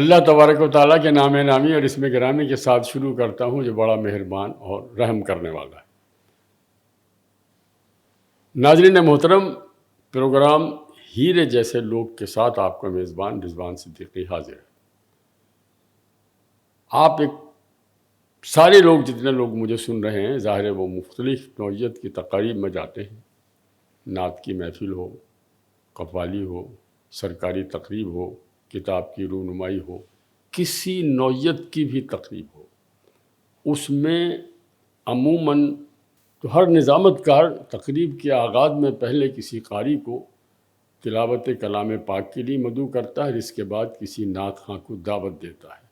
اللہ تبارک و تعالیٰ کے نام نامی اور اسم گرامی کے ساتھ شروع کرتا ہوں جو بڑا مہربان اور رحم کرنے والا ہے۔ ناظرین محترم، پروگرام ہیرے جیسے لوگ کے ساتھ آپ کا میزبان رضوان صدیقی حاضر ہے۔ آپ ایک سارے لوگ جتنے لوگ مجھے سن رہے ہیں، ظاہر ہے وہ مختلف نوعیت کی تقاریب میں جاتے ہیں، نعت کی محفل ہو، قوالی ہو، سرکاری تقریب ہو، کتاب کی رونمائی ہو، کسی نوعیت کی بھی تقریب ہو، اس میں عموماً تو ہر نظامت کار تقریب کے آغاز میں پہلے کسی قاری کو تلاوت کلام پاک کے لیے مدعو کرتا ہے، اس کے بعد کسی نعت خواں کو دعوت دیتا ہے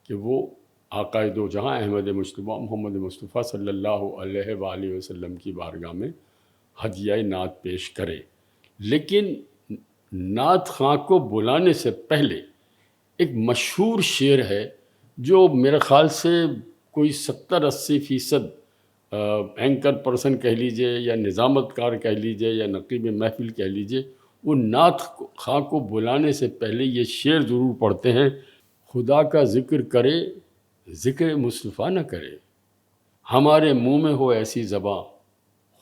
کہ وہ آقائے دو جہاں احمد مجتبیٰ محمد مصطفیٰ صلی اللہ علیہ وآلہ وسلم کی بارگاہ میں ہدیہ نعت پیش کرے۔ لیکن نعت خواں کو بلانے سے پہلے ایک مشہور شعر ہے جو میرے خیال سے کوئی 70-80% اینکر پرسن کہہ لیجئے یا نظامت کار کہہ لیجئے یا نقیب محفل کہہ لیجئے، وہ نعت خواں کو بلانے سے پہلے یہ شعر ضرور پڑھتے ہیں: خدا کا ذکر کرے ذکر مصطفیٰ نہ کرے، ہمارے منہ میں ہو ایسی زباں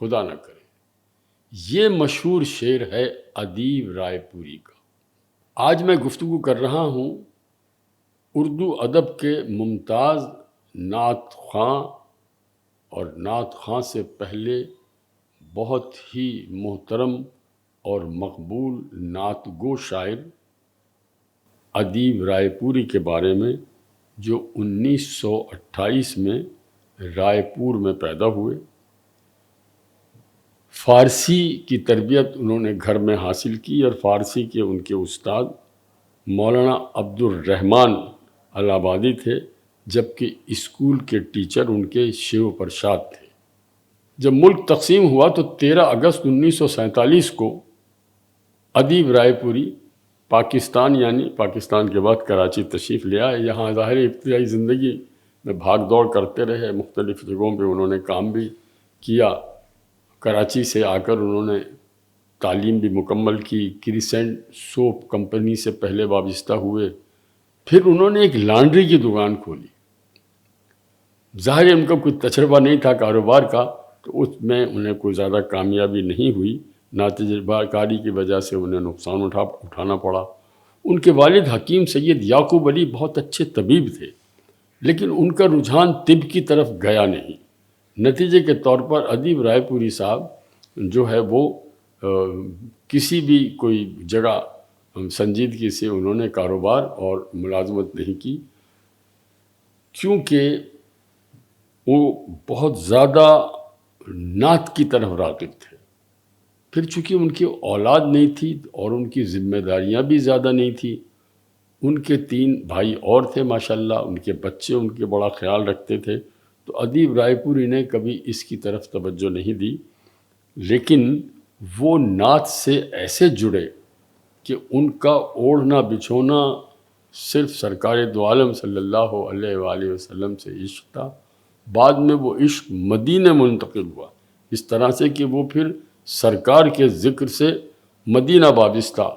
خدا نہ کرے۔ یہ مشہور شعر ہے ادیب رائے پوری کا۔ آج میں گفتگو کر رہا ہوں اردو ادب کے ممتاز نعت خواں اور نعت خواں سے پہلے بہت ہی محترم اور مقبول نعت گو شاعر ادیب رائے پوری کے بارے میں، جو 1928 میں رائے پور میں پیدا ہوئے۔ فارسی کی تربیت انہوں نے گھر میں حاصل کی اور فارسی کے ان کے استاد مولانا عبد الرحمن الہ آبادی تھے، جبکہ اسکول کے ٹیچر ان کے شیو پرساد تھے۔ جب ملک تقسیم ہوا تو 13 اگست 1947 کو ادیب رائے پوری پاکستان یعنی پاکستان کے بعد کراچی تشریف لے آئے۔ یہاں ظاہر ابتدائی زندگی میں بھاگ دوڑ کرتے رہے، مختلف جگہوں پہ انہوں نے کام بھی کیا۔ کراچی سے آ کر انہوں نے تعلیم بھی مکمل کی، کریسنٹ سوپ کمپنی سے پہلے وابستہ ہوئے، پھر انہوں نے ایک لانڈری کی دکان کھولی۔ ظاہر ہے ان کا کوئی تجربہ نہیں تھا کاروبار کا، تو اس میں انہیں کوئی زیادہ کامیابی نہیں ہوئی، ناتجربہ کاری کی وجہ سے انہیں نقصان اٹھانا پڑا۔ ان کے والد حکیم سید یعقوب علی بہت اچھے طبیب تھے، لیکن ان کا رجحان طب کی طرف گیا نہیں۔ نتیجے کے طور پر ادیب رائے پوری صاحب جو ہے وہ کسی بھی کوئی جگہ سنجیدگی سے انہوں نے کاروبار اور ملازمت نہیں کی، کیونکہ وہ بہت زیادہ نعت کی طرف راغب تھے۔ پھر چونکہ ان کی اولاد نہیں تھی اور ان کی ذمہ داریاں بھی زیادہ نہیں تھی، ان کے 3 بھائی اور تھے ماشاءاللہ، ان کے بچے ان کے بڑا خیال رکھتے تھے، تو ادیب رائے پوری نے کبھی اس کی طرف توجہ نہیں دی۔ لیکن وہ نعت سے ایسے جڑے کہ ان کا اوڑھنا بچھونا صرف سرکار دو عالم صلی اللہ علیہ وآلہ وسلم سے عشق تھا۔ بعد میں وہ عشق مدینہ منتقل ہوا، اس طرح سے کہ وہ پھر سرکار کے ذکر سے مدینہ وابستہ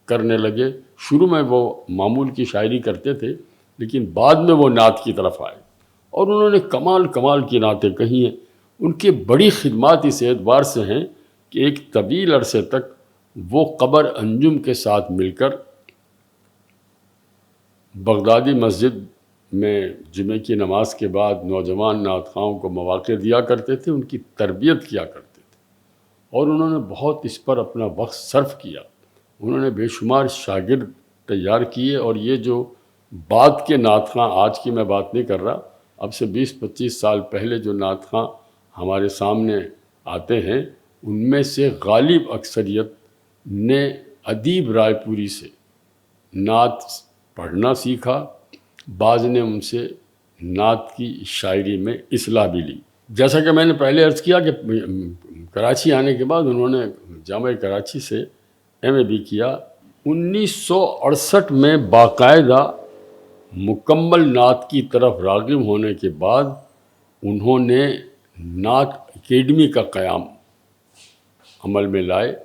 کرنے لگے۔ شروع میں وہ معمول کی شاعری کرتے تھے، لیکن بعد میں وہ نعت کی طرف آئے اور انہوں نے کمال کی نعتیں کہی ہیں۔ ان کی بڑی خدمات اس اعتبار سے ہیں کہ ایک طویل عرصے تک وہ قبر انجم کے ساتھ مل کر بغدادی مسجد میں جمعہ کی نماز کے بعد نوجوان نعت خواہوں کو مواقع دیا کرتے تھے، ان کی تربیت کیا کرتے تھے، اور انہوں نے بہت اس پر اپنا وقت صرف کیا۔ انہوں نے بے شمار شاگرد تیار کیے، اور یہ جو بعد کے نعت خواں، آج کی میں بات نہیں کر رہا، اب سے 20-25 سال پہلے جو نعت خواں ہمارے سامنے آتے ہیں، ان میں سے غالب اکثریت نے ادیب رائے پوری سے نعت پڑھنا سیکھا، بعض نے ان سے نعت کی شاعری میں اصلاح بھی لی۔ جیسا کہ میں نے پہلے عرض کیا کہ کراچی آنے کے بعد انہوں نے جامعہ کراچی سے ایم اے بھی کیا۔ 1968 میں باقاعدہ مکمل نعت کی طرف راغب ہونے کے بعد انہوں نے نعت اکیڈمی کا قیام عمل میں لائے۔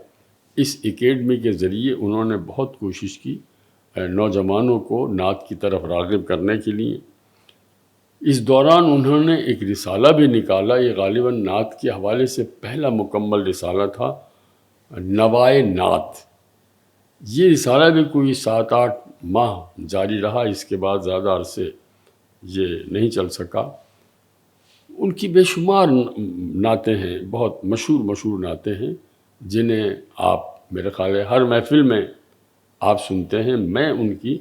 اس اکیڈمی کے ذریعے انہوں نے بہت کوشش کی نوجوانوں کو نعت کی طرف راغب کرنے کے لیے۔ اس دوران انہوں نے ایک رسالہ بھی نکالا، یہ غالباً نعت کے حوالے سے پہلا مکمل رسالہ تھا، نوائے نعت۔ یہ رسالہ بھی کوئی 7-8 ماہ جاری رہا، اس کے بعد زیادہ عرصے یہ نہیں چل سکا۔ ان کی بے شمار نعتیں ہیں، بہت مشہور نعتیں ہیں، جنہیں آپ میرے خیال ہے ہر محفل میں آپ سنتے ہیں۔ میں ان کی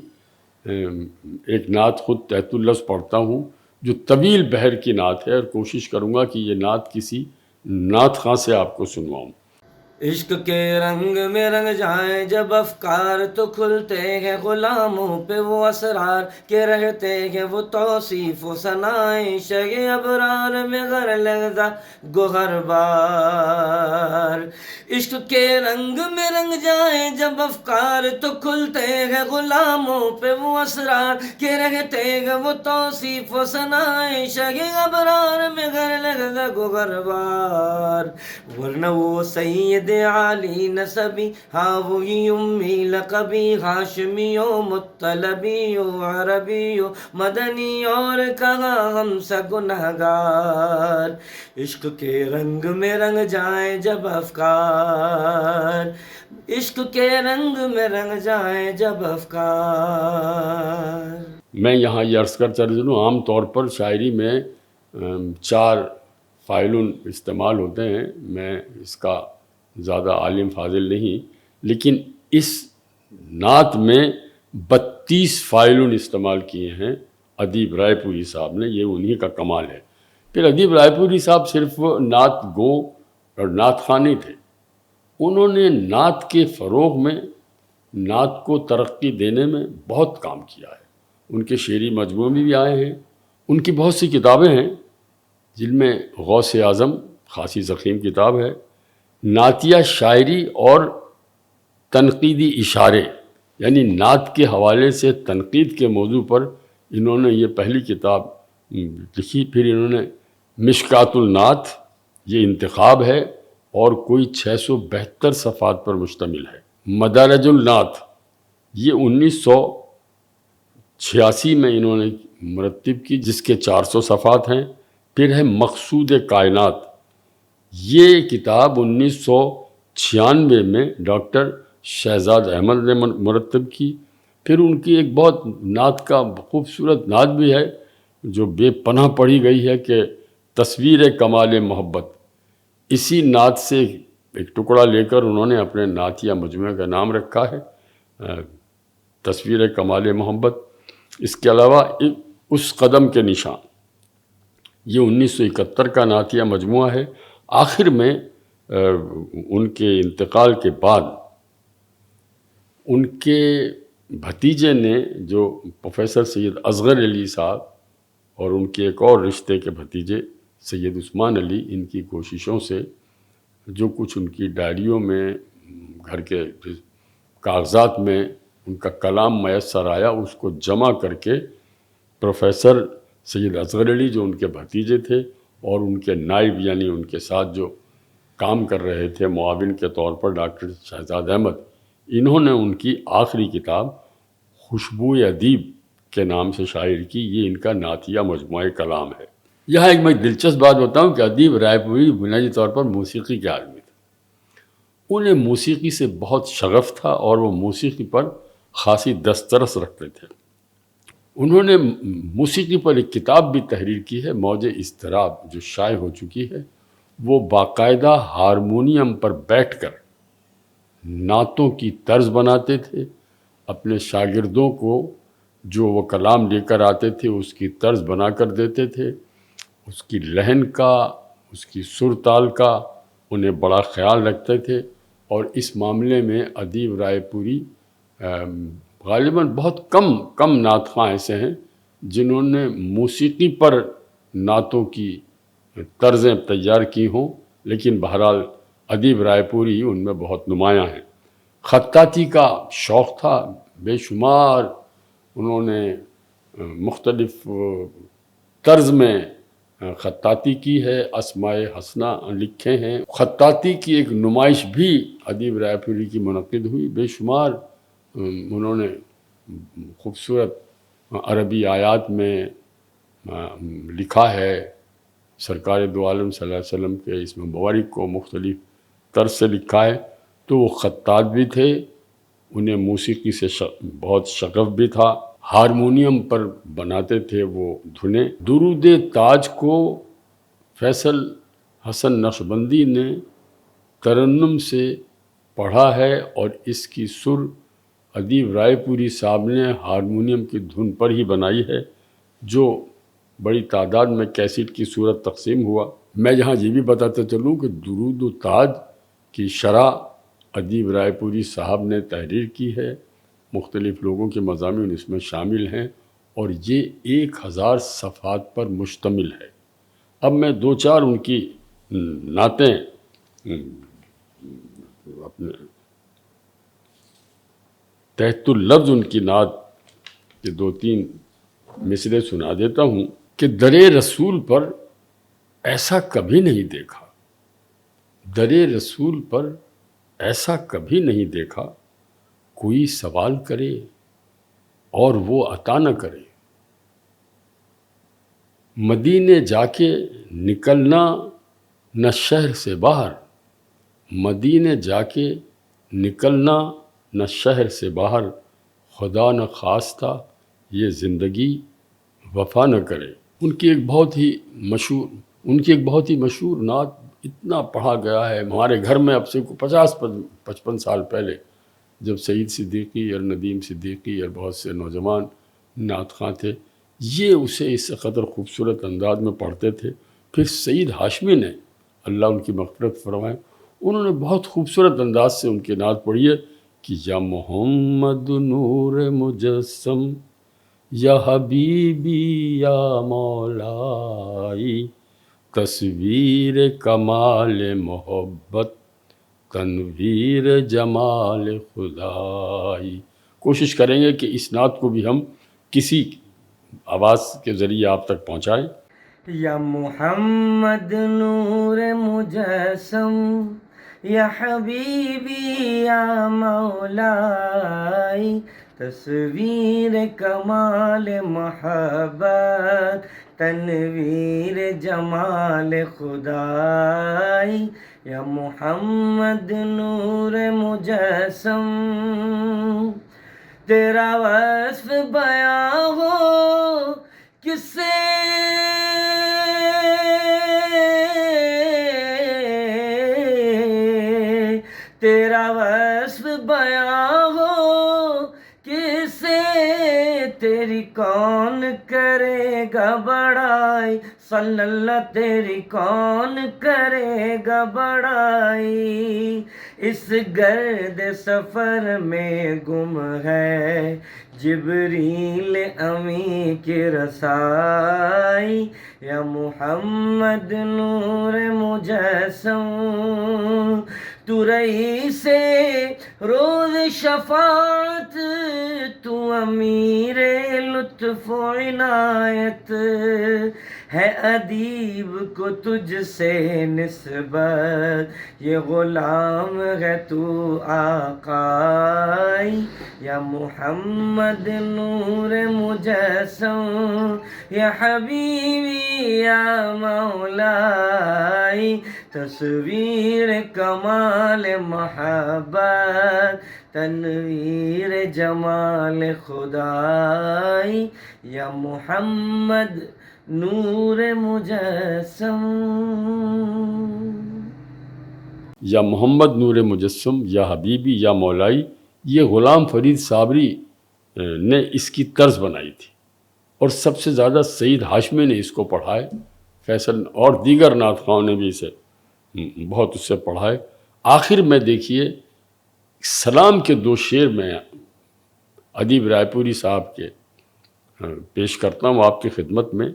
ایک نعت خود تحت اللفظ پڑھتا ہوں جو طویل بحر کی نعت ہے، اور کوشش کروں گا کہ یہ نعت کسی نعت خواں سے آپ کو سنواؤں۔ عشق کے رنگ میں رنگ جائیں جب افکار تو کھلتے ہیں غلاموں پہ وہ اسرار کے رہتے ہیں وہ توصیف و ثنائیں شگ ابرار میں غر لگتا گوہر بار۔ عشق کے رنگ میں رنگ جائیں جب افکار تو کھلتے ہیں غلاموں پہ وہ اسرار کے رہتے ہیں وہ توصیف و ثنائیں شگ ابرار میں غر لگتا گوہر بار۔ ورنہ وہ سید عالی نسبی، ہاں وہی امی لقبی، ہاشمی و مطلبی و عربی و مدنی، اور کہاں ہم سا گنہگار۔ عشق کے رنگ میں رنگ جائیں جب افکار، عشق کے رنگ میں رنگ جائیں جب افکار۔ میں یہاں یہ عرض کر چلوں، عام طور پر شاعری میں 4 فاعلون استعمال ہوتے ہیں، میں اس کا زیادہ عالم فاضل نہیں، لیکن اس نعت میں 32 فاعلون استعمال کیے ہیں ادیب رائے پوری صاحب نے، یہ انہی کا کمال ہے۔ پھر ادیب رائے پوری صاحب صرف نعت گو اور نعت خواں نہیں تھے، انہوں نے نعت کے فروغ میں، نعت کو ترقی دینے میں بہت کام کیا ہے۔ ان کے شعری مجموعے بھی آئے ہیں، ان کی بہت سی کتابیں ہیں جن میں غوث اعظم خاصی ضخیم کتاب ہے، نعتیہ شاعری اور تنقیدی اشارے، یعنی نعت کے حوالے سے تنقید کے موضوع پر انہوں نے یہ پہلی کتاب لکھی۔ پھر انہوں نے مشکات النعت، یہ انتخاب ہے اور کوئی 672 صفحات پر مشتمل ہے۔ مدارج النعت، یہ 1986 میں انہوں نے مرتب کی، جس کے 400 صفحات ہیں۔ پھر ہے مقصود کائنات، یہ کتاب 1996 میں ڈاکٹر شہزاد احمد نے مرتب کی۔ پھر ان کی ایک بہت نعت کا خوبصورت نعت بھی ہے جو بے پناہ پڑھی گئی ہے، کہ تصویر کمال محبت۔ اسی نعت سے ایک ٹکڑا لے کر انہوں نے اپنے نعتیہ مجموعے کا نام رکھا ہے تصویر کمال محبت۔ اس کے علاوہ اس قدم کے نشان، یہ 1971 کا نعتیہ مجموعہ ہے۔ آخر میں ان کے انتقال کے بعد ان کے بھتیجے نے، جو پروفیسر سید اصغر علی صاحب اور ان کے ایک اور رشتے کے بھتیجے سید عثمان علی، ان کی کوششوں سے جو کچھ ان کی ڈائریوں میں، گھر کے کاغذات میں ان کا کلام میسر آیا، اس کو جمع کر کے پروفیسر سید اصغر علی جو ان کے بھتیجے تھے اور ان کے نائب، یعنی ان کے ساتھ جو کام کر رہے تھے معاون کے طور پر، ڈاکٹر شہزاد احمد، انہوں نے ان کی آخری کتاب خوشبوئے ادیب کے نام سے شائع کی۔ یہ ان کا نعتیہ مجموعہ کلام ہے۔ یہاں ایک میں دلچسپ بات بتاؤں کہ ادیب رائے پوری بنیادی طور پر موسیقی کے آدمی تھے، انہیں موسیقی سے بہت شغف تھا اور وہ موسیقی پر خاصی دسترس رکھتے تھے۔ انہوں نے موسیقی پر ایک کتاب بھی تحریر کی ہے، موج اضطراب، جو شائع ہو چکی ہے۔ وہ باقاعدہ ہارمونیم پر بیٹھ کر نعتوں کی طرز بناتے تھے، اپنے شاگردوں کو جو وہ کلام لے کر آتے تھے اس کی طرز بنا کر دیتے تھے، اس کی لحن کا، اس کی سر تال کا انہیں بڑا خیال رکھتے تھے۔ اور اس معاملے میں ادیب رائے پوری غالباً بہت کم نعت خواں ایسے ہیں جنہوں نے موسیقی پر نعتوں کی طرزیں تیار کی ہوں، لیکن بہرحال ادیب رائے پوری ان میں بہت نمایاں ہیں۔ خطاطی کا شوق تھا بے شمار، انہوں نے مختلف طرز میں خطاطی کی ہے، اسماء حسنہ لکھے ہیں۔ خطاطی کی ایک نمائش بھی ادیب رائے پوری کی منعقد ہوئی، بے شمار انہوں نے خوبصورت عربی آیات میں لکھا ہے، سرکار دو عالم صلی اللہ علیہ وسلم کے اس مبارک کو مختلف طرز سے لکھا ہے، تو وہ خطاط بھی تھے، انہیں موسیقی سے بہت شغف بھی تھا، ہارمونیم پر بناتے تھے وہ دھنیں۔ درود تاج کو فیصل حسن نقشبندی نے ترنم سے پڑھا ہے، اور اس کی سر ادیب رائے پوری صاحب نے ہارمونیم کی دھن پر ہی بنائی ہے، جو بڑی تعداد میں کیسٹ کی صورت تقسیم ہوا۔ میں یہاں یہ بھی بتاتا چلوں کہ درود و تاج کی شرح ادیب رائے پوری صاحب نے تحریر کی ہے، مختلف لوگوں کے مضامین اس میں شامل ہیں، اور یہ 1000 صفحات پر مشتمل ہے۔ اب میں 2-4 ان کی نعتیں اپنے تحت اللفظ ان کی نعت کے 2-3 مصرے سنا دیتا ہوں کہ در رسول پر ایسا کبھی نہیں دیکھا، در رسول پر ایسا کبھی نہیں دیکھا، کوئی سوال کرے اور وہ عطا نہ کرے، مدینے جا کے نکلنا نہ شہر سے باہر، مدینے جا کے نکلنا نہ شہر سے باہر، خدا نہ خواستہ یہ زندگی وفا نہ کرے۔ ان کی ایک بہت ہی مشہور نعت اتنا پڑھا گیا ہے ہمارے گھر میں اب سے 50-55 سال پہلے، جب سعید صدیقی اور ندیم صدیقی اور بہت سے نوجوان نعت خواں تھے، یہ اسے اس قدر خوبصورت انداز میں پڑھتے تھے۔ پھر سعید ہاشمی نے، اللہ ان کی مغفرت فرمائے، انہوں نے بہت خوبصورت انداز سے ان کی نعت پڑھی ہے کہ یا محمد نور مجسم، یا حبیبی یا مولائی، تصویر کمال محبت تنویر جمال خدائی۔ کوشش کریں گے کہ اس نعت کو بھی ہم کسی آواز کے ذریعے آپ تک پہنچائیں۔ یا محمد نور مجسم، یا حبیبی یا مولائی، تصویر کمال محبت تنویر جمال خدائی، یا محمد نور مجسم، تیرا وصف بیاں ہو کس سے، تیرا وصف بیاں ہو کس سے، تیری کون کرے گا بڑائی، صلی اللہ تیری کون کرے گا بڑائی، اس گرد سفر میں گم ہے جبریل امی کی رسائی، یا محمد نور مجسم، تو رئیس روز شفاعت، تو امیر لطف و عنایت، ہے ادیب کو تجھ سے نسبت، یہ غلام ہے تو آقائی، یا محمد نور مجسم، یا حبیبی یا مولائی، تصویر کمال محبت تنویر جمال خدائی، یا محمد نور مجسم۔ یا محمد نور مجسم، یا حبیبی یا مولائی، یہ غلام فرید صابری نے اس کی طرز بنائی تھی، اور سب سے زیادہ سعید ہاشمی نے اس کو پڑھا ہے، فیصل اور دیگر نعت خواہوں نے بھی اسے بہت اس سے پڑھا ہے۔ آخر میں دیکھیے سلام کے 2 شعر میں ادیب رائے پوری صاحب کے پیش کرتا ہوں آپ کی خدمت میں۔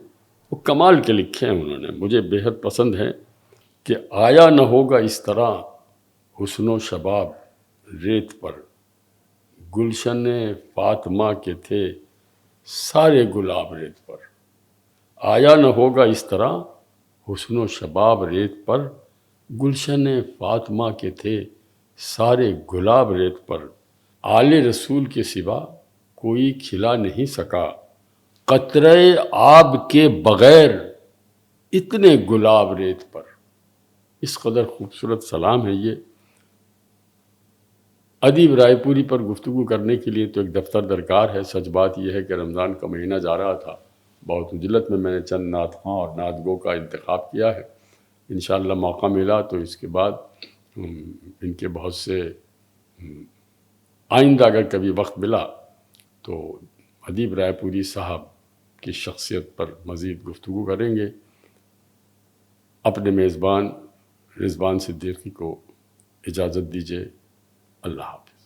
وہ کمال کے لکھے ہیں انہوں نے، مجھے بےحد پسند ہیں کہ آیا نہ ہوگا اس طرح حسن و شباب ریت پر، گلشن فاطمہ کے تھے سارے گلاب ریت پر، آیا نہ ہوگا اس طرح حسن و شباب ریت پر، گلشن فاطمہ کے تھے سارے گلاب ریت پر، آل رسول کے سوا کوئی کھلا نہیں سکا قطرے آب کے بغیر اتنے گلاب ریت پر. اس قدر خوبصورت سلام ہے یہ. ادیب رائے پوری پر گفتگو کرنے کے لیے تو ایک دفتر درکار ہے. سچ بات یہ ہے کہ رمضان کا مہینہ جا رہا تھا، بہت عجلت میں نے چند نعت خواں اور نعت گو کا انتخاب کیا ہے. انشاءاللہ موقع ملا تو اس کے بعد ان کے بہت سے آئندہ اگر کبھی وقت ملا تو ادیب رائے پوری صاحب کی شخصیت پر مزید گفتگو کریں گے. اپنے میزبان رضوان صدیقی کو اجازت دیجیے. اللہ حافظ.